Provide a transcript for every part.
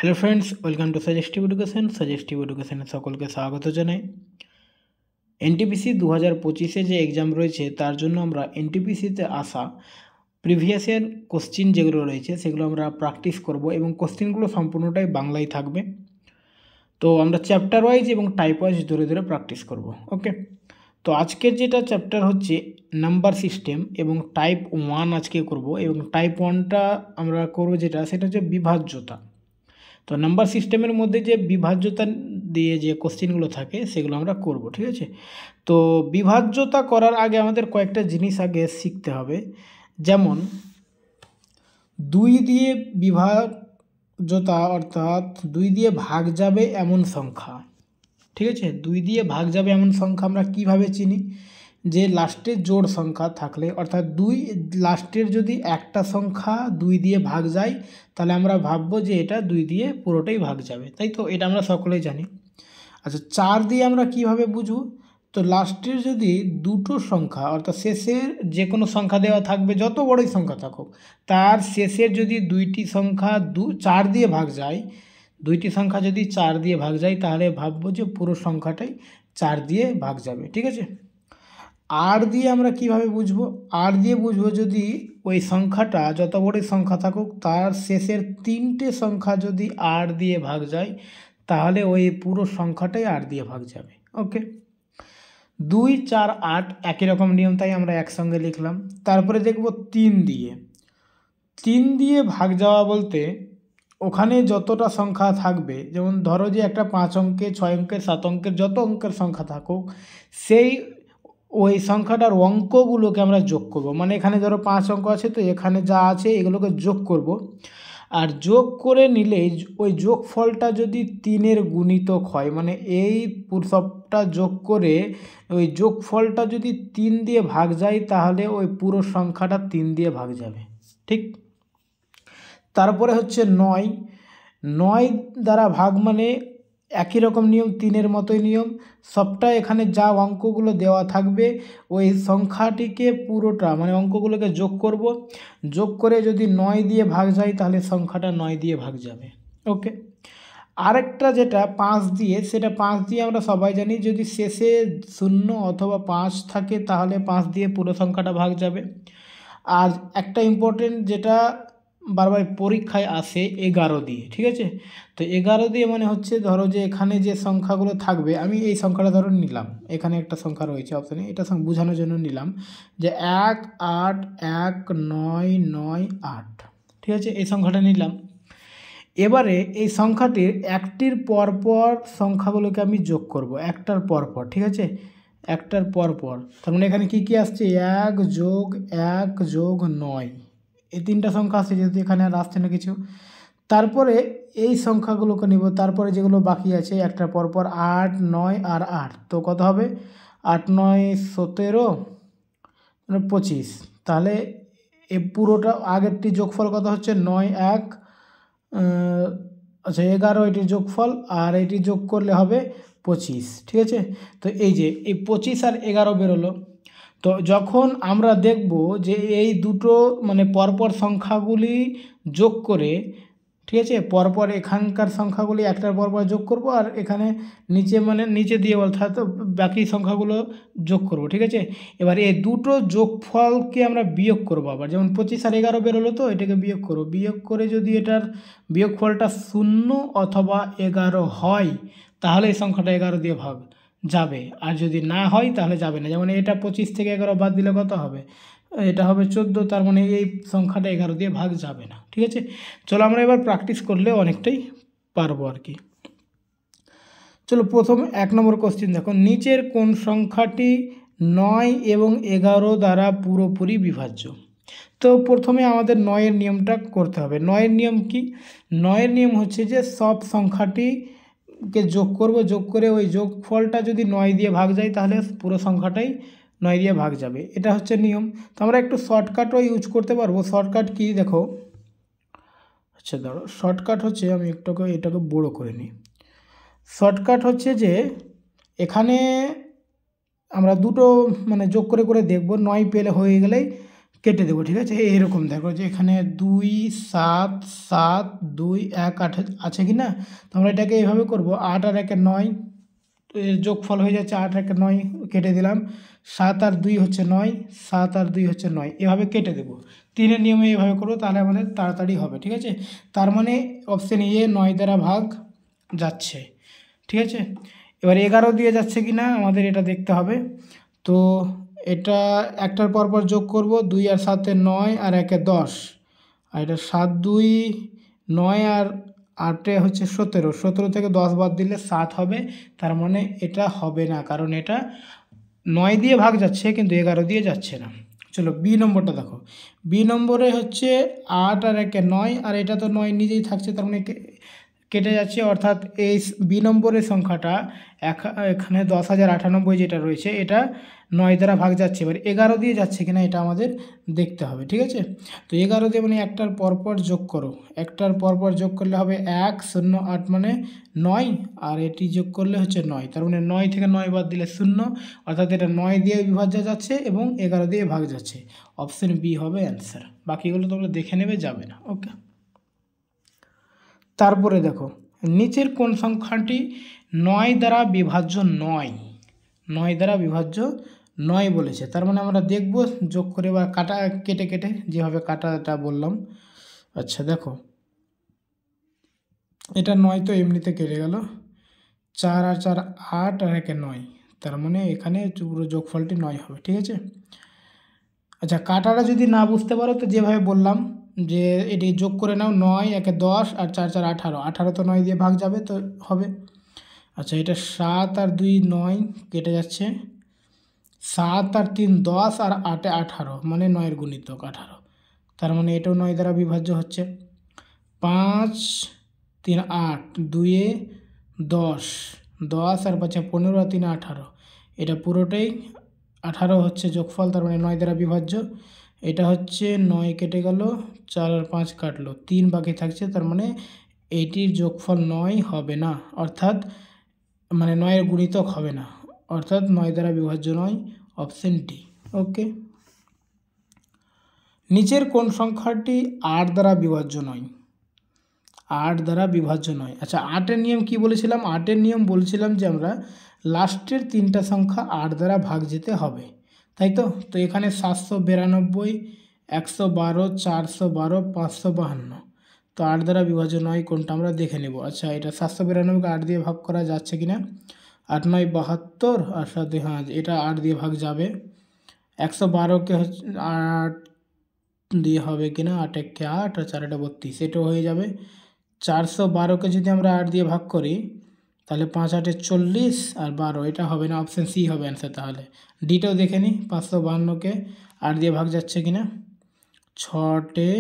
Hello friends, welcome to suggestive education. Suggestive এডুকেশনে সকলকে স্বাগত জানাই। এনটিপিসি 2025-এ যে এক্সাম রয়েছে তার জন্য আমরা এনটিপিসিতে আসা প্রিভিয়াস ইয়ার কোশ্চিন যেগুলো রয়েছে সেগুলো আমরা প্র্যাকটিস করব এবং কোশ্চিনগুলো সম্পূর্ণটাই বাংলায় থাকবে। তো আমরা চ্যাপ্টার ওয়াইজ এবং টাইপ ওয়াইজ ধরে ধরে প্র্যাকটিস করব। ওকে, তো আজকের যেটা চ্যাপ্টার হচ্ছে নাম্বার সিস্টেম এবং টাইপ 1 আজকে করব, এবং টাইপ 1টা আমরা করব সেটা হচ্ছে বিভাজ্যতা। তো নাম্বার সিস্টেমের মধ্যে যে বিভাজ্যতা দিয়ে যে কোশ্চেনগুলো থাকে সেগুলো আমরা করব, ঠিক আছে। তো বিভাজ্যতা করার আগে আমাদের কয়েকটা জিনিস আগে শিখতে হবে, যেমন 2 দিয়ে বিভাজ্যতা অর্থাৎ 2 দিয়ে ভাগ যাবে এমন সংখ্যা, ঠিক আছে। 2 দিয়ে ভাগ যাবে এমন সংখ্যা আমরা কিভাবে চিনি? যে লাস্টে জোড় সংখ্যা থাকলে, অর্থাৎ 2 লাস্টের যদি একটা সংখ্যা 2 দিয়ে ভাগ যায় তাহলে আমরা ভাববো যে এটা 2 দিয়ে পুরোটাই ভাগ যাবে, তাই তো? এটা আমরা সকলেই জানি। আচ্ছা, 4 দিয়ে আমরা কিভাবে বুঝব? তো লাস্টের যদি দুটো সংখ্যা অর্থাৎ শেষের যে কোনো সংখ্যা দেওয়া থাকবে, যত বড়ই সংখ্যা থাকুক, তার শেষের যদি 2টি সংখ্যা 4 দিয়ে ভাগ যায়, 2টি সংখ্যা যদি 4 দিয়ে ভাগ যায় তাহলে ভাববো যে পুরো সংখ্যাটাই 4 দিয়ে ভাগ যাবে, ঠিক আছে। আর দিয়ে আমরা কিভাবে বুঝবো? আর দিয়ে বুঝবো যদি ওই সংখ্যাটা যত বড়ই সংখ্যা থাকুক তার শেষের 3টে সংখ্যা যদি আর দিয়ে ভাগ যায় তাহলে ওই পুরো সংখ্যাটাই আর দিয়ে ভাগ যাবে। ওকে, 2, 4, 8 একই রকম নিয়ম, তাই আমরা একসঙ্গে লিখলাম। তারপরে দেখব 3 দিয়ে। 3 দিয়ে ভাগ যাওয়া বলতে ওখানে যতটা সংখ্যা থাকবে, যেমন ধরো যে একটা 5 অঙ্কের, 6 অঙ্কের, 7 অঙ্কের, যত অঙ্কের সংখ্যা থাকুক সেই ওই সংখ্যাটার অঙ্কগুলোকে আমরা যোগ করব। মানে এখানে ধরো 5 অঙ্ক আছে, তো এখানে যা আছে এগুলোকে যোগ করব। আর যোগ করে নিলে ওই যোগফলটা যদি 3-এর গুণিতক হয়, মানে এই সবটা যোগ করে ওই যোগফলটা যদি 3 দিয়ে ভাগ যায় তাহলে ওই পুরো সংখ্যাটা 3 দিয়ে ভাগ যাবে, ঠিক। তারপরে হচ্ছে 9। 9 দ্বারা ভাগ মানে একই রকম নিয়ম, 3-এর মতোই নিয়ম। সবটা এখানে যা অঙ্কগুলো দেওয়া থাকবে ওই সংখ্যাটিকে পুরোটা মানে অঙ্কগুলোকে যোগ করব। যোগ করে যদি 9 দিয়ে ভাগ যায় তাহলে সংখ্যাটা 9 দিয়ে ভাগ যাবে। ওকে, আরেকটা যেটা 5 দিয়ে, সেটা 5 দিয়ে আমরা সবাই জানি যদি শেষে 0 অথবা 5 থাকে তাহলে 5 দিয়ে পুরো সংখ্যাটা ভাগ যাবে। আর একটা ইম্পর্টেন্ট যেটা বারবার পরীক্ষায় আসে 11 দিয়ে, ঠিক আছে। তো 11 দিয়ে মানে হচ্ছে ধরো যে এখানে যে সংখ্যাগুলো থাকবে, আমি এই সংখ্যাটা ধরো নিলাম, এখানে একটা সংখ্যা রয়েছে অপশানে, এটা বোঝানোর জন্য নিলাম যে 1, 8, 1, 9, 9, 8, ঠিক আছে, এই সংখ্যাটা নিলাম। এবারে এই সংখ্যাটির একটির পরপর সংখ্যাগুলোকে আমি যোগ করব, একটার পরপর, ঠিক আছে, একটার পরপর। তার মানে এখানে কী কী আসছে? 1 যোগ 1 যোগ 9, এই 3টা সংখ্যা আসছে, যেহেতু এখানে আর আসছে না কিছু। তারপরে এই সংখ্যাগুলোকে নিব, তারপরে যেগুলো বাকি আছে একটার পরপর 8, 9 আর 8, তো কত হবে? 8, 9, 17, 25। তাহলে এ পুরোটা আগেরটি যোগফল কত হচ্ছে? 9, 1, আচ্ছা 11 এটির যোগফল, আর এটি যোগ করলে হবে 25, ঠিক আছে। তো এই যে এই 25 আর 11 বেরোলো। তো যখন আমরা দেখব যে এই দুটো মানে পরপর সংখ্যাগুলি যোগ করে, ঠিক আছে, পরপর এখানকার সংখ্যাগুলি একটার পরপর যোগ করব, আর এখানে নিচে মানে নিচে দিয়ে অর্থাৎ বাকি সংখ্যাগুলো যোগ করব, ঠিক আছে। এবার এই দুটো যোগফলকে আমরা বিয়োগ করব আবার, যেমন 25 আর 11 বেরোলো, তো এটাকে বিয়োগ করব। বিয়োগ করে যদি এটার বিয়োগফলটা 0 অথবা 11 হয় তাহলে এই সংখ্যাটা 11 দিয়ে ভাগ যাবে, আর যদি না হয় তাহলে যাবে না। যেমন এটা 25 থেকে 11 বাদ দিলে কত হবে? এটা হবে 14, তার মানে এই সংখ্যাটা 11 দিয়ে ভাগ যাবে না, ঠিক আছে। চলো আমরা এবার প্র্যাকটিস করলে অনেকটাই পারবো আর কি। চলো প্রথম 1 নম্বর কোশ্চেন দেখো, নিচের কোন সংখ্যাটি 9 এবং 11 দ্বারা পুরোপুরি বিভাজ্য? তো প্রথমে আমাদের 9-এর নিয়মটা করতে হবে। 9-এর নিয়ম কি? 9-এর নিয়ম হচ্ছে যে সব সংখ্যাটিকে যোগ করব, যোগ করে ওই যোগফলটা যদি 9 দিয়ে ভাগ যায় তাহলে পুরো সংখ্যাটাই 9 দিয়ে ভাগ যাবে, এটা হচ্ছে নিয়ম। তো আমরা একটু শর্টকাটও ইউজ করতে পারবো। শর্টকাট কি দেখো, আচ্ছা ধরো শর্টকাট হচ্ছে, আমি এটাকে বড় করে নিই। শর্টকাট হচ্ছে যে এখানে আমরা দুটো মানে যোগ করে করে দেখব, 9 পেলে হয়ে গেলেই কেটে দেবো, ঠিক আছে। এইরকম দেখো যে এখানে 2 7 7 2 1 8 আছে কি না, তো আমরা এটাকে এইভাবে করব, 8 আর 1 9, তো এর যোগফল হয়ে যাচ্ছে 8 আর 1 9, কেটে দিলাম। 7 আর 2 হচ্ছে 9, 7 আর 2 হচ্ছে 9, এভাবে কেটে দেবো। 3-এর নিয়মে এভাবে করবো, তাহলে আমাদের তাড়াতাড়ি হবে, ঠিক আছে। তার মানে অপশান এ 9 দ্বারা ভাগ যাচ্ছে, ঠিক আছে। এবার 11 দিয়ে যাচ্ছে কি না আমাদের এটা দেখতে হবে। তো এটা একটার পর পর যোগ করব, 2 আর 7 9 আর 1 10, আর এটা 7 2 9 আর 8 হচ্ছে 17, 17 থেকে 10 বাদ দিলে 7 হবে। তার মানে এটা হবে না, কারণ এটা 9 দিয়ে ভাগ যাচ্ছে কিন্তু 11 দিয়ে যাচ্ছে না। চলো বি নম্বরটা দেখো। বি নম্বরে হচ্ছে 8 আর 1 9, আর এটা তো 9 নিজেই থাকছে, তার মানে কেটে যাচ্ছে, অর্থাৎ এই বি নম্বরের সংখ্যাটা এখানে 10,098 যেটা রয়েছে এটা 9 দ্বারা ভাগ যাচ্ছে। এবার 11 দিয়ে যাচ্ছে কিনা এটা আমাদের দেখতে হবে, ঠিক আছে। তো 11 দিয়ে মানে একটার পরপর যোগ করো, একটার পরপর যোগ করলে হবে 1 0 8 মানে 9, আর এটি যোগ করলে হচ্ছে 9, তার মানে 9 থেকে 9 বাদ দিলে 0, অর্থাৎ এটা 9 দিয়ে বিভাজ্য যাচ্ছে এবং 11 দিয়ে ভাগ যাচ্ছে। অপশন বি হবে অ্যান্সার, বাকিগুলো তোমরা দেখে নেবে, যাবে না। ওকে, তারপরে দেখো নিচের কোন সংখ্যাটি 9 দ্বারা বিভাজ্য নয়, 9 দ্বারা বিভাজ্য নয় বলেছে। তার মানে আমরা দেখব যোগ করে বা কাটা কেটে কেটে, যেভাবে কাটাটা বললাম। আচ্ছা দেখো, এটা 9 তো এমনিতে কেটে গেল, 4 আর 4 8 আর 1 9, তার মানে এখানে পুরো যোগফলটি 9 হবে, ঠিক আছে। আচ্ছা কাটাটা যদি না বুঝতে পারো তো যেভাবে বললাম যে এটি যোগ করে নাও, 9 1 10 আর 4 4 18, 18 তো 9 দিয়ে ভাগ যাবে, তো হবে। আচ্ছা এটা 7 আর 2 9, কেটে যাচ্ছে। 7 আর 3 10 আর 8 18, মানে 9-এর গুণিতক 18, তার মানে এটাও 9 দ্বারা বিভাজ্য হচ্ছে। 5 3 8, 2 10, 10 আর 5 15 আর 3 18, এটা পুরোটাই 18 হচ্ছে যোগফল, তার মানে 9 দ্বারা বিভাজ্য। এটা হচ্ছে 9 কেটে গেল, 4 আর 5 কাটলো, 3 বাকি থাকছে, তার মানে এইটির যোগফল 9 হবে না, অর্থাৎ মানে 9-এর গুণিতক হবে না, অর্থাৎ 9 দ্বারা বিভাজ্য নয়, অপশন ডি। ওকে, নিচের কোন সংখ্যাটি 8 দ্বারা বিভাজ্য নয়, 8 দ্বারা বিভাজ্য নয়। আচ্ছা 8-এর নিয়ম কি বলেছিলাম, 8-এর নিয়ম বলছিলাম যে আমরা লাস্টের 3টা সংখ্যা 8 দ্বারা ভাগ যেতে হবে, তাই তো। তো এখানে 792, 112, 412, 552, তো 8 দ্বারা বিভাজ্য নয় কোনটা আমরা দেখে নেব। আচ্ছা এটা 792কে 8 দিয়ে ভাগ করা যাচ্ছে কিনা, 8 9 72, আর সাথে হ্যাঁ এটা 8 দিয়ে ভাগ যাবে। 112কে হচ্ছে 8 দিয়ে হবে কিনা, 8 1 8 আর 4 32, এটাও হয়ে যাবে। 412কে যদি আমরা 8 দিয়ে ভাগ করি তাহলে 5 8 40 আর 12, এটা হবে না, অপশান সি হবে অ্যান্সার। তাহলে ডিটাও দেখে নিই, 552কে 8 দিয়ে ভাগ যাচ্ছে কিনা, 6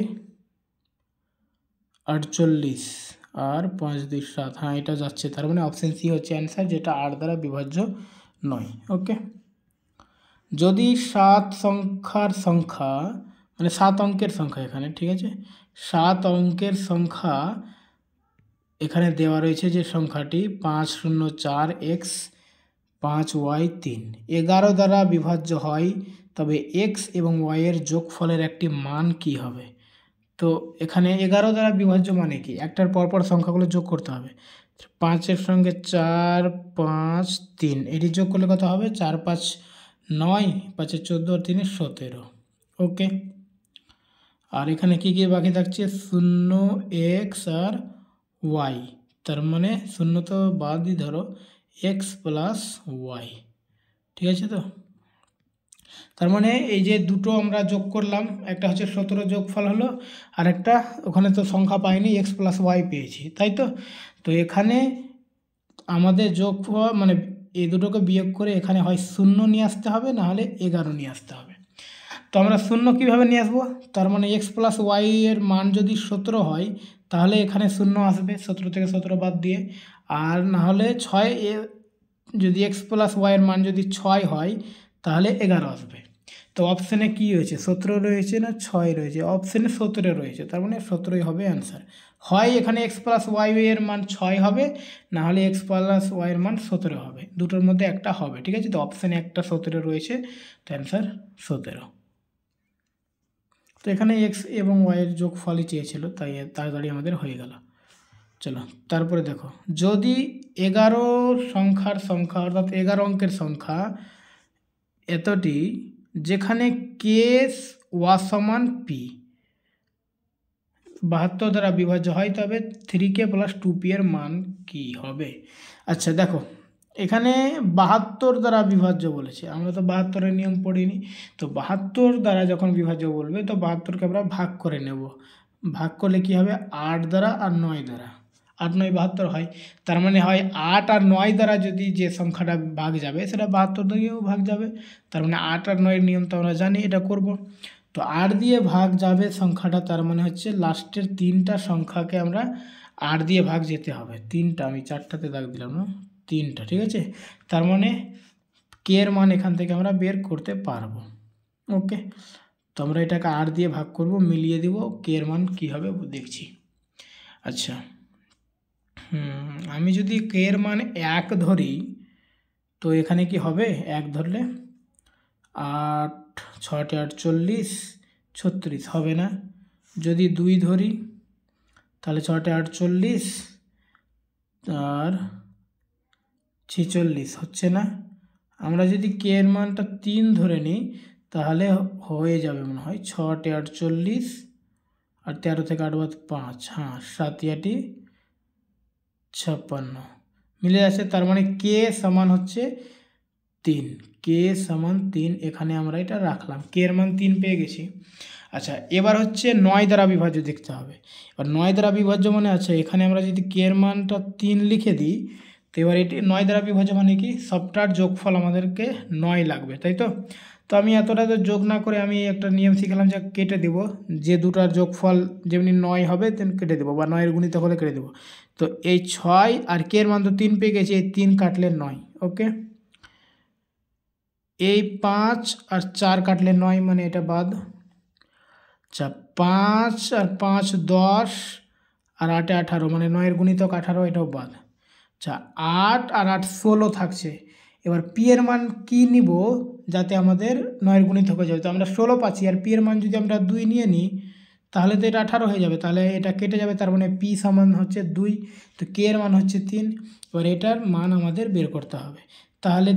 48 আর 5 2 7, হ্যাঁ এটা যাচ্ছে, তার মানে অপশান সি হচ্ছে অ্যান্সার, যেটা 8 দ্বারা বিভাজ্য নয়। ওকে, যদি 7 সংখ্যার সংখ্যা মানে 7 অঙ্কের সংখ্যা এখানে, ঠিক আছে, 7 অঙ্কের সংখ্যা এখানে দেওয়া রয়েছে যে সংখ্যাটি 504x 5y3 11 দ্বারা বিভাজ্য হয়, তবে x এবং y এর যোগফলের একটি মান কি হবে। তো এখানে 11 দ্বারা বিভাজ্য মানে কি, একটার পরপর সংখ্যাগুলো যোগ করতে হবে। 5-এর সঙ্গে 4 5 3, এটি যোগ করলে কত হবে, 4 5 9, 5 14 আর 3 17। ওকে, আর এখানে কি কি বাকি থাকছে, 0 x আর y, তার মানে 0 তো বাদই ধরো, x প্লাস y, ঠিক আছে। তো তার মানে এই যে দুটো আমরা যোগ করলাম, একটা হচ্ছে 17 যোগফল হলো, আর একটা ওখানে তো সংখ্যা পাইনি, x প্লাস y পেয়েছি, তাই তো। তো এখানে আমাদের যোগফল মানে এই দুটোকে বিয়োগ করে এখানে হয় 0 নিয়ে আসতে হবে, না হলে 11 নিয়ে আসতে হবে। তো আমরা 0 কীভাবে নিয়ে আসবো, তার মানে x প্লাস ওয়াই এর মান যদি 17 হয় তাহলে এখানে 0 আসবে, 17 থেকে 17 বাদ দিয়ে, আর না হলে 6 যদি x প্লাস ওয়াইয়ের মান যদি 6 হয় তাহলে 11 আসবে। তো অপশানে কি রয়েছে, 17 রয়েছে না 6 রয়েছে, অপশানে 17 রয়েছে, তার মানে 17ই হবে অ্যান্সার। হয় এখানে x প্লাস ওয়াই এর মান 6 হবে, না হলে x প্লাস ওয়াইয়ের মান 17 হবে, দুটোর মধ্যে একটা হবে, ঠিক আছে। তো অপশানে একটা 17 রয়েছে, তো অ্যান্সার 17। তো এখানে এক্স এবং ওয়াইয়ের যোগফলই চেয়েছিল, তাই তাড়াতাড়ি আমাদের হয়ে গেল। চলো তারপরে দেখো, যদি 11 সংখ্যার সংখ্যা অর্থাৎ 11 অঙ্কের সংখ্যা এতটি যেখানে কেস ওয়া সমান পি 72 দ্বারা বিভাজ্য হয়, তবে 3k + 2p এর মান কি হবে? আচ্ছা দেখো, এখানে 72 দ্বারা বিভাজ্য বলেছে, আমরা তো 72-এর নিয়ম পড়িনি। তো 72 দ্বারা যখন বিভাজ্য বলবে তো 72কে আমরা ভাগ করে নেব। ভাগ করলে কি হবে? 8 দ্বারা আর 9 দ্বারা, 8 9 72 হয়। তার মানে হয় 8 আর 9 দ্বারা যদি যে সংখ্যাটা ভাগ যাবে সেটা 72 দিয়েও ভাগ যাবে। তার মানে 8 আর 9-এর নিয়ম তো আমরা জানি, এটা করব। তো 8 দিয়ে ভাগ যাবে সংখ্যাটা, তার মানে হচ্ছে লাস্টের 3টা সংখ্যাকে আমরা 8 দিয়ে ভাগ যেতে হবে। 3টা, আমি 4টাতে দাগ দিলাম না, 3টা, ঠিক আছে। তার মানে কে এর মান এখান থেকে আমরা বের করতে পারবো। ওকে, তো আমরা এটাকে 8 দিয়ে ভাগ করব, মিলিয়ে দেব, কে এর মান কী হবে দেখছি। আচ্ছা, আমি যদি কে এর মান 1 ধরি তো এখানে কি হবে? 1 ধরলে 8 6 48 36 হবে না। যদি 2 ধরি তাহলে 6 48 আর 46 হচ্ছে না। আমরা যদি কে এর মানটা 3 ধরে নিই তাহলে হয়ে যাবে মনে হয় 6 48 আর 13 থেকে 8 বাদ 5, হ্যাঁ 7 8 56 মিলে আছে। তার মানে কে সমান হচ্ছে 3, কে সমান 3, এখানে আমরা এটা রাখলাম, কে এর মান 3 পেয়ে গেছি। আচ্ছা, এবার হচ্ছে 9 দ্বারা বিভাজ্য দেখতে হবে। এবার 9 দ্বারা বিভাজ্য মানে আছে এখানে আমরা যদি কে এর মানটা 3 লিখে দিই, তো এবার এটি 9 দ্বারা বিভাজ্য মানে কি? সবটার যোগফল আমাদেরকে 9 লাগবে, তাই তো। তো আমি এতটা তো যোগ না করে আমি একটা নিয়ম শিখলাম যে কেটে দেব, যে দুটার যোগফল যেমনি 9 হবে তেমনি কেটে দেবো, বা 9-এর গুণিতক হলে কেটে দেবো। তো এই 6 আর কে এর মান তো 3 পেয়ে গেছি, এই 3 কাটলে 9, ওকে। এই 5 আর 4 কাটলে 9, মানে এটা বাদ। আচ্ছা, 5 আর 5 10 আর 8 18, মানে 9-এর গুণিতক 18, এটাও বাদ। আচ্ছা, 8 আর 8 16 থাকছে। এবার পি এর মান কি নিব যাতে আমাদের 9-এর গুণিতক হয়ে যাবে? তো আমরা 16 পাচ্ছি, আর পি এর মান যদি আমরা 2 নিয়ে নিই তাহলে তো এটা 18 হয়ে যাবে, তাহলে এটা কেটে যাবে। তার মানে পি সমান হচ্ছে 2, তো কে এর মান হচ্ছে 3। এবার এটার মান আমাদের বের করতে হবে। তাহলে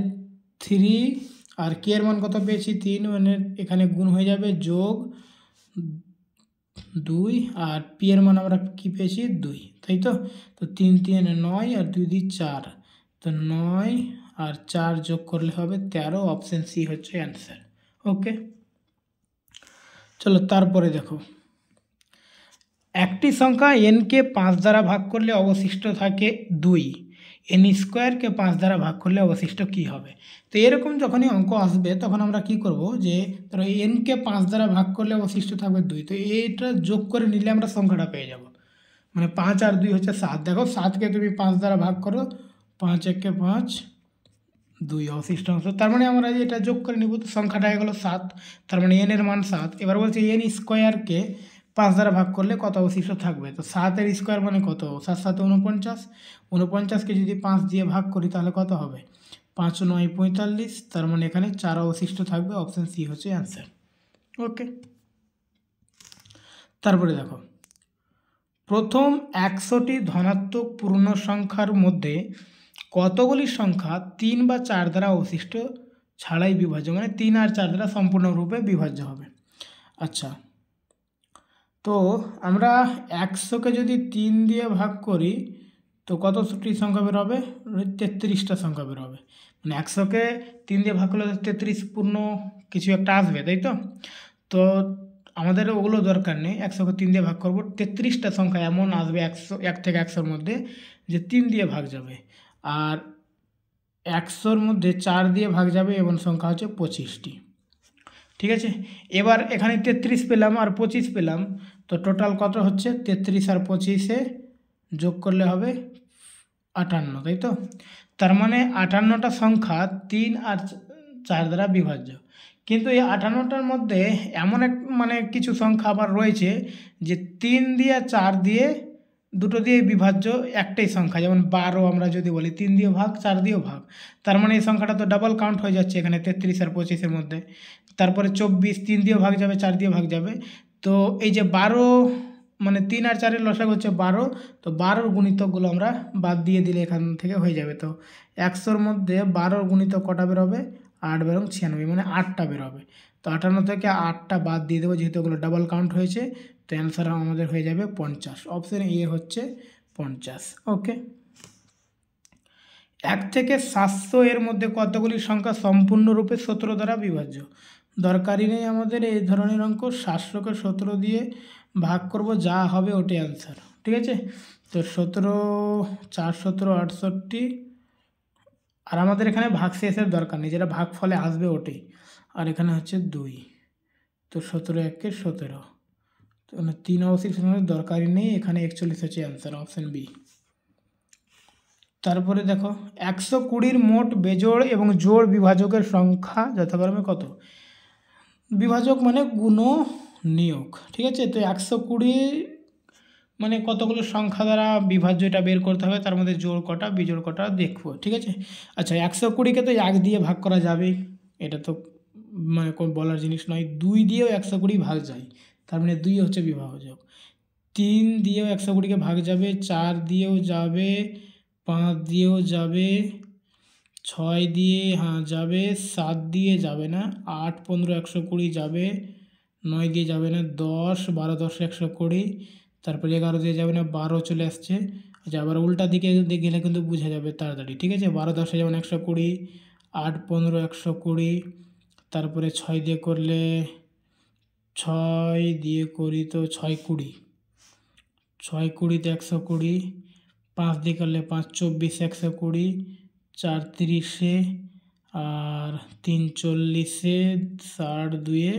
3 আর কে এর মান কত পেয়েছি? 3, মানে এখানে গুণ হয়ে যাবে, যোগ 2, আর পি এর মান আমরা কী পেয়েছি? 2, তাই তো। তো 3 3 9 আর 2 2 4, তো 9 আর 4 যোগ করলে হবে 13, অপশান সি হচ্ছে অ্যান্সার। ওকে, চলো তারপরে দেখো, একটি সংখ্যা এনকে 5 দ্বারা ভাগ করলে অবশিষ্ট থাকে 2, এন স্কোয়ারকে 5 দ্বারা ভাগ করলে অবশিষ্ট কি হবে? তো এরকম যখনই অঙ্ক আসবে তখন আমরা কি করব, যে ধরো এনকে 5 দ্বারা ভাগ করলে অবশিষ্ট থাকবে 2, তো এইটা যোগ করে নিলে আমরা সংখ্যাটা পেয়ে যাব। মানে 5 আর 2 হচ্ছে 7। দেখো 7কে তুমি 5 দ্বারা ভাগ করো, 5 1 5, 2 অবশিষ্ট অংশ। তার মানে আমরা এটা যোগ করে নিব, তো সংখ্যাটা হয়ে গেলো 7। তার মানে এন এর মান 7। এবার বলছে এন স্কোয়ারকে 5 দ্বারা ভাগ করলে কত অবশিষ্ট থাকবে? তো 7-এর স্কোয়ার মানে কত? 7 7 49, 49কে যদি 5 দিয়ে ভাগ করি তাহলে কত হবে? 5 9 45, তার মানে এখানে 4 অবশিষ্ট থাকবে, অপশান সি হচ্ছে অ্যান্সার। ওকে, তারপরে দেখো, প্রথম 100টি ধনাত্মক পূর্ণ সংখ্যার মধ্যে কতগুলি সংখ্যা 3 বা 4 দ্বারা অবশিষ্ট ছাড়াই বিভাজ্য, মানে 3 আর 4 দ্বারা সম্পূর্ণরূপে বিভাজ্য হবে। আচ্ছা, তো আমরা 100কে যদি 3 দিয়ে ভাগ করি তো কতটি সংখ্যা বের হবে? 33টা সংখ্যা বের হবে। মানে 100কে 3 দিয়ে ভাগ করলে 33 পূর্ণ কিছু একটা আসবে, তাই তো। তো আমাদের ওগুলো দরকার নেই, 100কে 3 দিয়ে ভাগ করব, 33টা সংখ্যা এমন আসবে 1 থেকে 100-র মধ্যে যে 3 দিয়ে ভাগ যাবে, আর 100-র মধ্যে 4 দিয়ে ভাগ যাবে, এবং সংখ্যা হচ্ছে 25টি। ঠিক আছে, এবার এখানে 33 পেলাম আর 25 পেলাম, তো টোটাল কত হচ্ছে? 33 আর 25-এ যোগ করলে হবে 58, তাই তো। তার মানে 58টা সংখ্যা 3 আর 4 দ্বারা বিভাজ্য। কিন্তু এই 58টার মধ্যে এমন মানে কিছু সংখ্যা আবার রয়েছে যে 3 দিয়ে 4 দিয়ে দুটো দিয়ে বিভাজ্য একটাই সংখ্যা, যেমন 12 আমরা যদি বলি 3 দিয়ে ভাগ 4 দিয়েও ভাগ, তার মানে এই সংখ্যাটা তো ডাবল কাউন্ট হয়ে যাচ্ছে এখানে 33 আর 25-এর মধ্যে। তারপরে 24 3 দিয়েও ভাগ যাবে 4 দিয়ে ভাগ যাবে, তো এই যে 12 মানে 3 আর 4 এর লসাগু হচ্ছে 12, তো 12 গুণিতকগুলো আমরা বাদ দিয়ে দিলে এখান থেকে হয়ে যাবে। তো 100-র মধ্যে 12 গুণিতক কটা বেরোবে? 8 এবং 96, মানে 8টা বেরোবে। তো 58 থেকে 8টা বাদ দিয়ে দেবো, যেহেতু ওগুলো ডাবল কাউন্ট হয়েছে। তো অ্যান্সার আমাদের হয়ে যাবে 50। অপশন এ হচ্ছে 50। ওকে। 1 থেকে 700 এর মধ্যে কতগুলি সংখ্যা সম্পূর্ণরূপে 17 দ্বারা বিভাজ্য? দরকারই নেই আমাদের এই ধরনের অঙ্ক। 700কে 17 দিয়ে ভাগ করব, যা হবে ওটাই অ্যান্সার। ঠিক আছে, তো 17 4 17 68, আর আমাদের এখানে ভাগশেষের দরকার নেই, যেটা ভাগ ফলে আসবে ওটাই। আর এখানে হচ্ছে 2, তো 17 1 17, তো 3 অবশিষ্ট দরকারই নেই, এখানে 41 হচ্ছে অ্যান্সার, অপশন বি। তারপরে দেখো 120-র মোট বেজোড় এবং জোড় বিভাজকের সংখ্যা যথাক্রমে কত? বিভাজক মানে গুণনীয়ক। ঠিক আছে, তো 120 মানে কতগুলো সংখ্যা দ্বারা বিভাজ্য এটা বের করতে হবে, তার মধ্যে জোড় কটা বিজোড় কটা দেখবো। ঠিক আছে, আচ্ছা 120কে তো 1 দিয়ে ভাগ করা যাবেই, এটা তো মানে কোন বলার জিনিস নয়। 2 দিয়েও 120 ভাগ যায়, তার মানে 2 হচ্ছে বিভাজক। 3 দিয়েও 120কে ভাগ যাবে, 4 দিয়েও যাবে, 5 দিয়েও যাবে, 6 দিয়ে যাবে, 7 দিয়ে যাবে না, 8 15 120 যাবে, 9 দিয়ে যাবে না, 10 12 10 120, তারপরে 11 দিয়ে যাবে না, 12 চলে আসছে। আচ্ছা, আবার উল্টা দিকে গেলে কিন্তু বোঝা যাবে তাড়াতাড়ি। ঠিক আছে, 12 10 যেমন 120, 8 15 120, তারপরে 6 দিয়ে করলে 6 দিয়ে করি তো 6 20, 6 20-তে 120, 5 দিয়ে করলে 5 24 120, 4 30-এ, আর 3 40-এ, 60 2-এ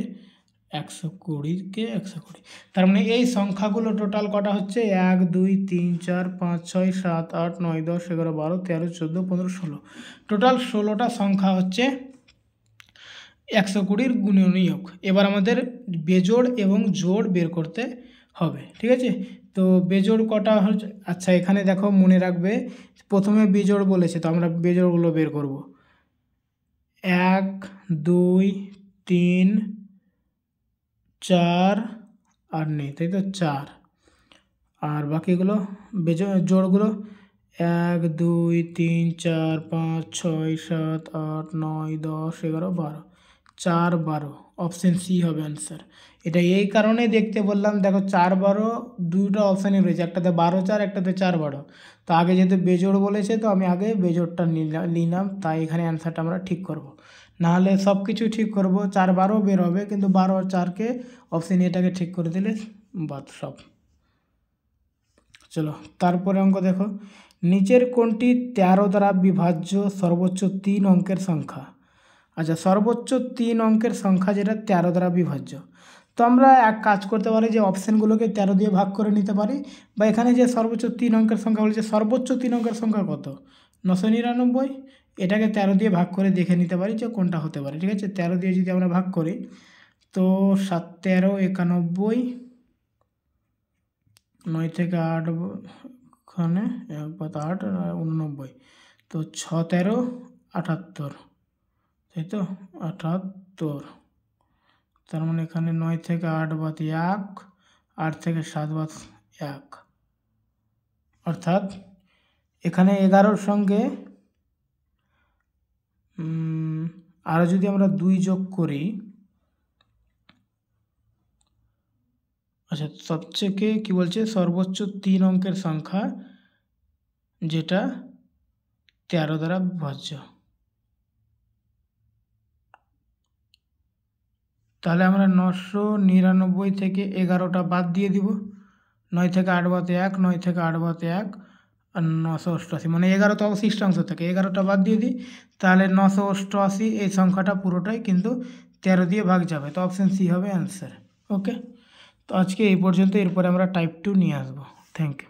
120-কে 120। তার মানে এই সংখ্যাগুলো টোটাল কটা হচ্ছে? 1 2 3 4 5 6 7 8 9 10 11 12 13 14 15 16, টোটাল 16টা সংখ্যা হচ্ছে 120-র গুণনীয়ক। এবার আমাদের বেজোড় এবং জোড় বের করতে হবে। ঠিক আছে, তো বেজোড় কটা হচ্ছে? আচ্ছা, এখানে দেখো মনে রাখবে, প্রথমে বেজোড় বলেছে, তো আমরা বেজোড়গুলো বের করব। 1 2 3 4 আর নেই, তাই তো 4, আর বাকিগুলো জোড়গুলো 1 2 3 4 5 6 7 8 9 10 11 12, 4 12, অপশন সি হবে অ্যান্সার। এটা এই কারণে দেখতে বললাম, দেখো 4 12 দুটো অপশানই রয়েছে, একটাতে 12 4, একটাতে 4 12। তো আগে যেহেতু বেজোড় বলেছে, তো আমি আগে বেজোড়টা নিলাম, তাই এখানে অ্যান্সারটা আমরা ঠিক করব। নাহলে সব কিছু ঠিক করব, 4 12 বের হবে, কিন্তু 12 আর 4কে অপশন এটাকে ঠিক করে দিলে বাদ সব। চলো তারপরে অঙ্ক দেখো, নিচের কোনটি 13 দ্বারা বিভাজ্য সর্বোচ্চ 3 অঙ্কের সংখ্যা? আচ্ছা, সর্বোচ্চ 3 অঙ্কের সংখ্যা যেটা 13 দ্বারা বিভাজ্য, তো আমরা এক কাজ করতে পারি যে অপশানগুলোকে 13 দিয়ে ভাগ করে নিতে পারি, বা এখানে যে সর্বোচ্চ 3 অঙ্কের সংখ্যা বলেছে, সর্বোচ্চ 3 অঙ্কের সংখ্যা কত? 999, এটাকে 13 দিয়ে ভাগ করে দেখে নিতে পারি যে কোনটা হতে পারে। ঠিক আছে, 13 দিয়ে যদি আমরা ভাগ করি, তো 7 13 91, 9 থেকে 8 ওখানে 1 5 8 89, তো 6 13 78, তাই তো 78। তার মানে এখানে 9 থেকে 8 বাদ 1, 8 থেকে 7 বাদ 1, অর্থাৎ এখানে 11-র সঙ্গে আরও যদি আমরা 2 যোগ করি, আচ্ছা সবচেয়ে কি বলছে, সর্বোচ্চ 3 অঙ্কের সংখ্যা যেটা 13 দ্বারা বিভাজ্য। তাহলে আমরা 999 থেকে 11টা বাদ দিয়ে দিব, 9 থেকে 8 বাদ 1, 9 থেকে 8 বাদ 1, আর 988, মানে 11 তো অবশিষ্টাংশ থেকে 11টা বাদ দিয়ে দিই, তাহলে 988 এই সংখ্যাটা পুরোটাই কিন্তু 13 দিয়ে ভাগ যাবে, তো অপশান সি হবে অ্যান্সার। ওকে, তো আজকে এই পর্যন্ত, এরপরে আমরা টাইপ 2 নিয়ে আসবো। Thank you.